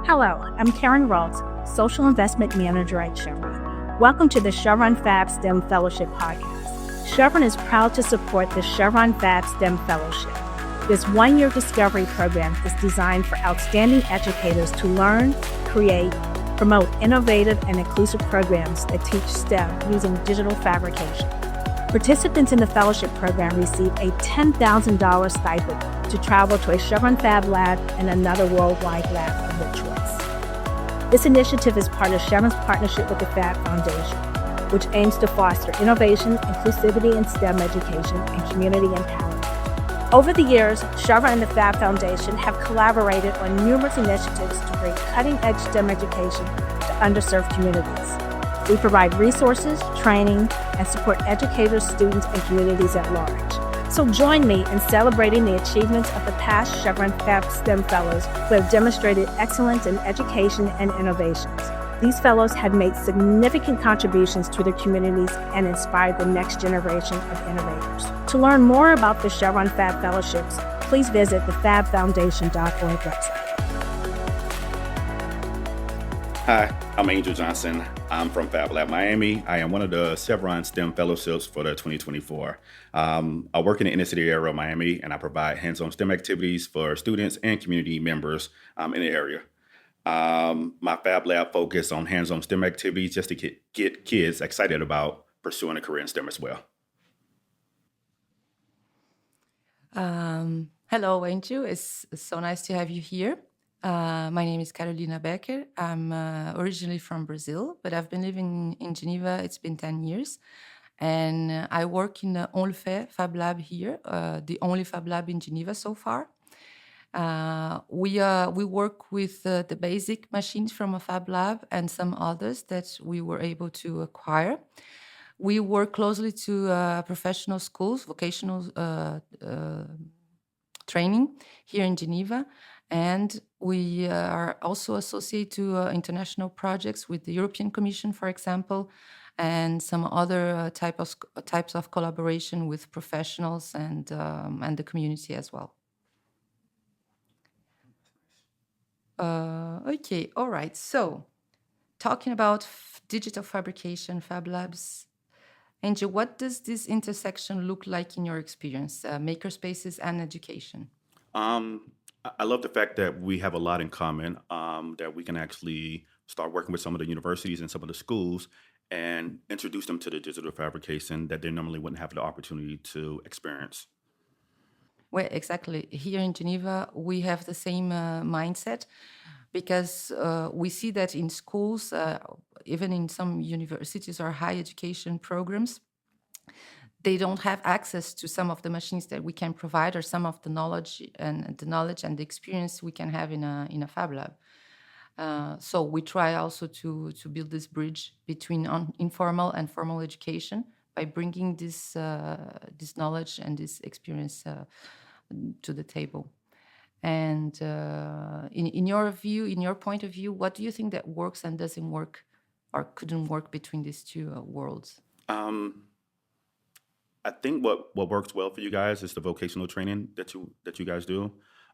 Hello, I'm Karen Rawls, Social Investment Manager at Chevron. Welcome to the Chevron FAB STEM Fellowship podcast. Chevron is proud to support the Chevron FAB STEM Fellowship. This one-year discovery program is designed for outstanding educators to learn, create, promote innovative and inclusive programs that teach STEM using digital fabrication. Participants in the fellowship program receive a $10,000 stipend to travel to a Chevron FAB Lab and another worldwide lab of their choice. This initiative is part of Chevron's partnership with the FAB Foundation, which aims to foster innovation, inclusivity in STEM education, and community empowerment. Over the years, Chevron and the FAB Foundation have collaborated on numerous initiatives to bring cutting-edge STEM education to underserved communities. We provide resources, training, and support educators, students, and communities at large. So join me in celebrating the achievements of the past Chevron FAB STEM Fellows who have demonstrated excellence in education and innovations. These fellows have made significant contributions to their communities and inspired the next generation of innovators. To learn more about the Chevron FAB Fellowships, please visit the fabfoundation.org website. Hi, I'm Angel Johnson. I'm from Fab Lab Miami. I am one of the Chevron STEM Fellowships for the 2024. I work in the inner city area of Miami, and I provide hands-on STEM activities for students and community members in the area. My Fab Lab focus on hands-on STEM activities just to get kids excited about pursuing a career in STEM as well. Hello, Angel. It's so nice to have you here. My name is Carolina Becker. I'm originally from Brazil, but I've been living in Geneva. It's been 10 years. And I work in the Onl'Fait Fab Lab here, the only Fab Lab in Geneva so far. We work with the basic machines from a Fab Lab and some others that we were able to acquire. We work closely to professional schools, vocational training here in Geneva. And we are also associated to international projects with the European Commission, for example, and some other types of collaboration with professionals and the community as well. Okay, all right. So, talking about digital fabrication, Fab Labs, Angel, what does this intersection look like in your experience, makerspaces and education? I love the fact that we have a lot in common, that we can actually start working with some of the universities and some of the schools and introduce them to the digital fabrication that they normally wouldn't have the opportunity to experience. Well, exactly. Here in Geneva, we have the same mindset because we see that in schools, even in some universities or high education programs, they don't have access to some of the machines that we can provide or some of the knowledge and the experience we can have in a Fab Lab. So we try also to build this bridge between informal and formal education by bringing this knowledge and this experience to the table. And in your view, in your point of view, what do you think that works and doesn't work or couldn't work between these two worlds? I think what works well for you guys is the vocational training that you guys do.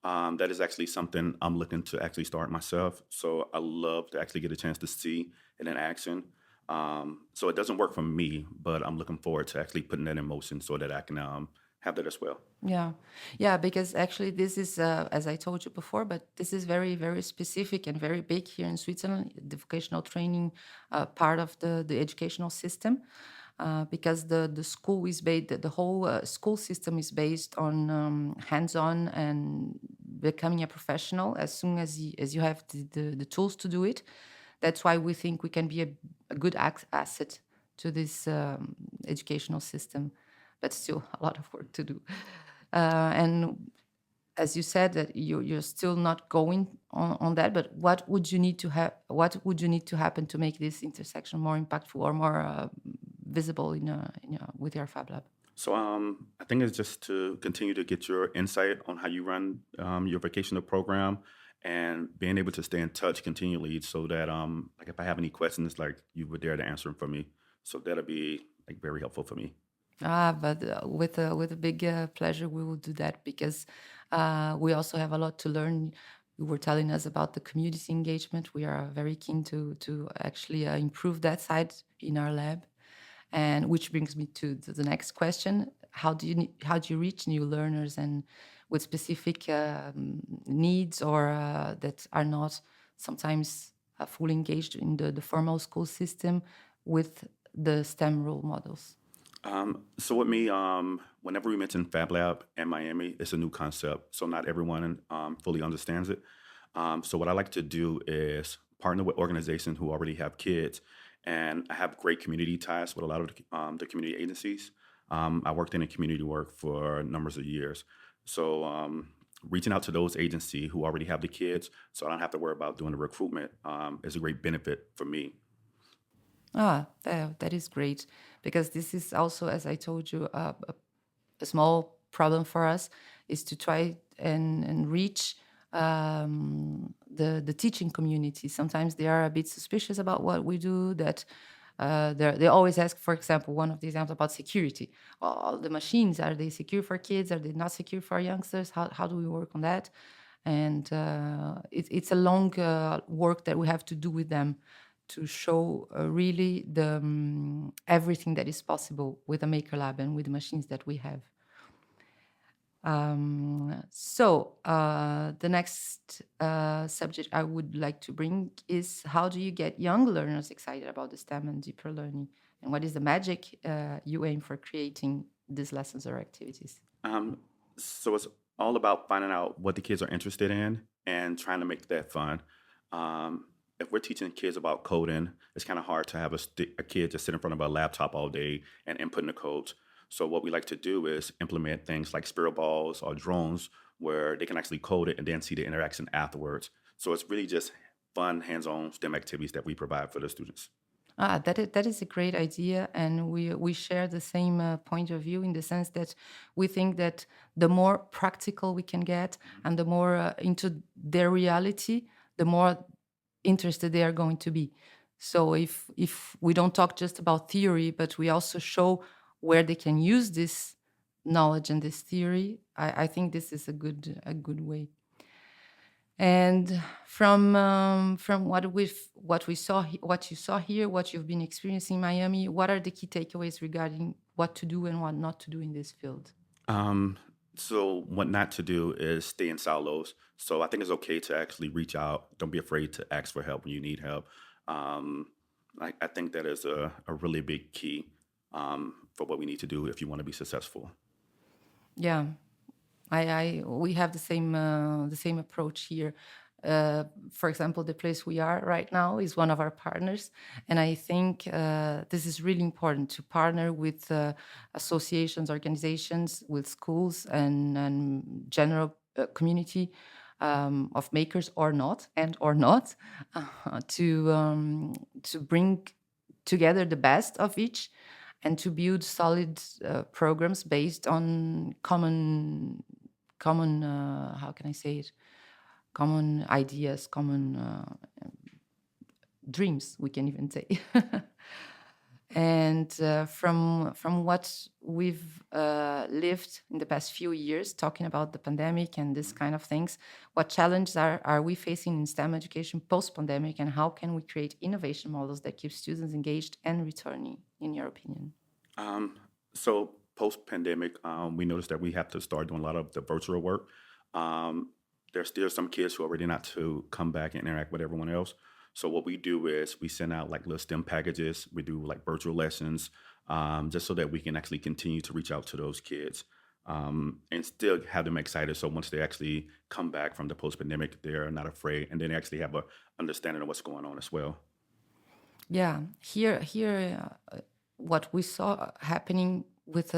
That is actually something I'm looking to actually start myself. So I love to actually get a chance to see it in action. So it doesn't work for me, but I'm looking forward to actually putting that in motion so that I can have that as well. Yeah, because actually this is, as I told you before, but this is very, very specific and very big here in Switzerland, the vocational training part of the educational system. Because the school is based, the whole school system is based on hands-on and becoming a professional as soon as you have the tools to do it. That's why we think we can be a good asset to this educational system, but still a lot of work to do. And as you said, that you're still not going on that, but what would you need to happen to make this intersection more impactful or more visible with your Fab Lab? So I think it's just to continue to get your insight on how you run your vocational program and being able to stay in touch continually so that like if I have any questions, like you were there to answer them for me. So that'll be like very helpful for me. But with a big pleasure, we will do that because we also have a lot to learn. you were telling us about the community engagement. We are very keen to actually improve that side in our lab. And which brings me to the next question: how do you reach new learners and with specific needs or that are not sometimes fully engaged in the formal school system with the STEM role models? So with me, whenever we mention Fab Lab in Miami, it's a new concept, so not everyone fully understands it. So what I like to do is partner with organizations who already have kids, and I have great community ties with a lot of the community agencies. I worked in community work for numbers of years, so reaching out to those agencies who already have the kids, so I don't have to worry about doing the recruitment, is a great benefit for me. That is great, because this is also, as I told you, a small problem for us is to try and reach the teaching community. Sometimes they are a bit suspicious about what we do. That they always ask, for example, one of the examples about security. All the machines, are they secure for kids? Are they not secure for youngsters? How do we work on that? And it's a long work that we have to do with them to show really everything that is possible with a Maker Lab and with the machines that we have. So the next subject I would like to bring is, how do you get young learners excited about the STEM and deeper learning? And what is the magic you aim for creating these lessons or activities? So it's all about finding out what the kids are interested in and trying to make that fun. If we're teaching kids about coding, it's kind of hard to have a kid just sit in front of a laptop all day and inputting the codes. So what we like to do is implement things like spiral balls or drones where they can actually code it and then see the interaction afterwards. So it's really just fun, hands-on STEM activities that we provide for the students. That is a great idea, and we share the same point of view, in the sense that we think that the more practical we can get and the more into their reality, the more interested they are going to be. So if we don't talk just about theory, but we also show where they can use this knowledge and this theory, I think this is a good way. And from what you saw here, what you've been experiencing in Miami, what are the key takeaways regarding what to do and what not to do in this field? So what not to do is stay in silos. So I think it's okay to actually reach out. Don't be afraid to ask for help when you need help. I think that is a really big key for what we need to do if you want to be successful. Yeah, we have the same approach here. For example, the place we are right now is one of our partners, and I think this is really important, to partner with associations, organizations, with schools and general community of makers or not, to bring together the best of each and to build solid programs based on common how can I say it? Common ideas, common dreams, we can even say. And from what we've lived in the past few years, talking about the pandemic and this kind of things, what challenges are we facing in STEM education post-pandemic, and how can we create innovation models that keep students engaged and returning, in your opinion? So post-pandemic, we noticed that we have to start doing a lot of the virtual work. There's still some kids who are ready not to come back and interact with everyone else. So what we do is we send out like little STEM packages. We do like virtual lessons, just so that we can actually continue to reach out to those kids and still have them excited. So once they actually come back from the post-pandemic, they're not afraid, and then they actually have an understanding of what's going on as well. Yeah, here, what we saw happening with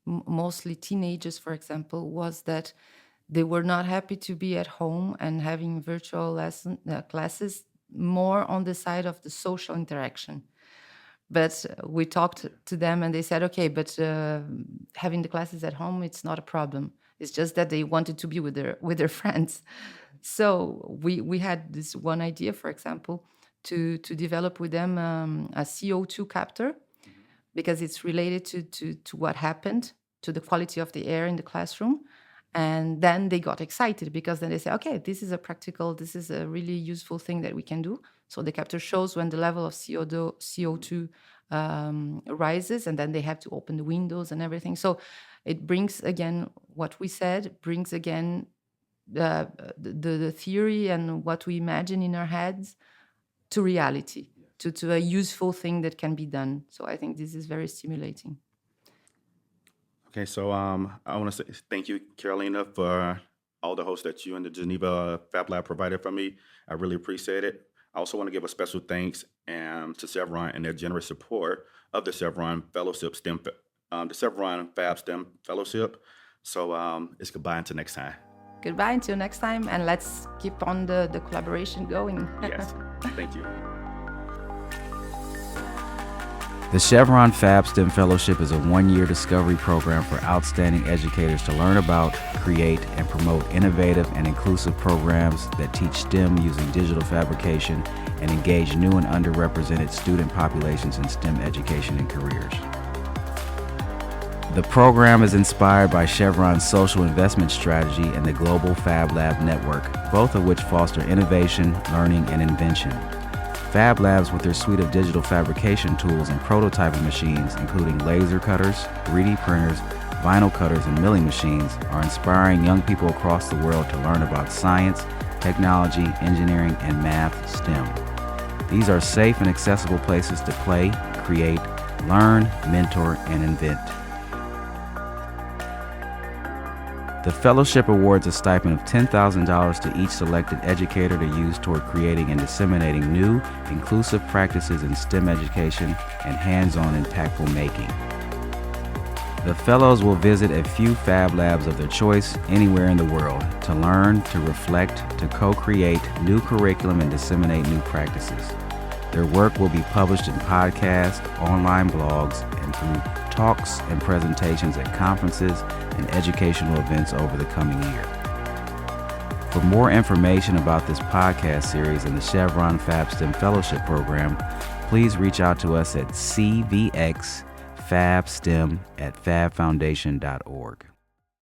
mostly teenagers, for example, was that they were not happy to be at home and having virtual classes, more on the side of the social interaction. But we talked to them and they said, okay, but having the classes at home, it's not a problem. It's just that they wanted to be with their friends. So we had this one idea, for example, to develop with them a CO2 captor, because it's related to what happened, to the quality of the air in the classroom. And then they got excited because then they say, okay, this is a really useful thing that we can do. So the capture shows when the level of CO2 rises, and then they have to open the windows and everything. So it brings again what we said, brings again the theory and what we imagine in our heads to reality, to a useful thing that can be done. So I think this is very stimulating. Okay, so I want to say thank you, Carolina, for all the hosts that you and the Geneva Fab Lab provided for me. I really appreciate it. I also want to give a special thanks to Chevron and their generous support of the Chevron Fellowship the Chevron FAB STEM Fellowship. So it's goodbye until next time. Goodbye until next time, and let's keep on the collaboration going. Yes, thank you. The Chevron FAB STEM Fellowship is a one-year discovery program for outstanding educators to learn about, create, and promote innovative and inclusive programs that teach STEM using digital fabrication and engage new and underrepresented student populations in STEM education and careers. The program is inspired by Chevron's social investment strategy and the Global Fab Lab network, both of which foster innovation, learning, and invention. Fab Labs, with their suite of digital fabrication tools and prototyping machines, including laser cutters, 3D printers, vinyl cutters, and milling machines, are inspiring young people across the world to learn about science, technology, engineering, and math STEM. These are safe and accessible places to play, create, learn, mentor, and invent. The fellowship awards a stipend of $10,000 to each selected educator to use toward creating and disseminating new, inclusive practices in STEM education and hands-on impactful making. The fellows will visit a few Fab Labs of their choice anywhere in the world to learn, to reflect, to co-create new curriculum and disseminate new practices. Their work will be published in podcasts, online blogs, and through talks and presentations at conferences and educational events over the coming year. For more information about this podcast series and the Chevron FAB STEM Fellowship Program, please reach out to us at cvxfabstem@fabfoundation.org.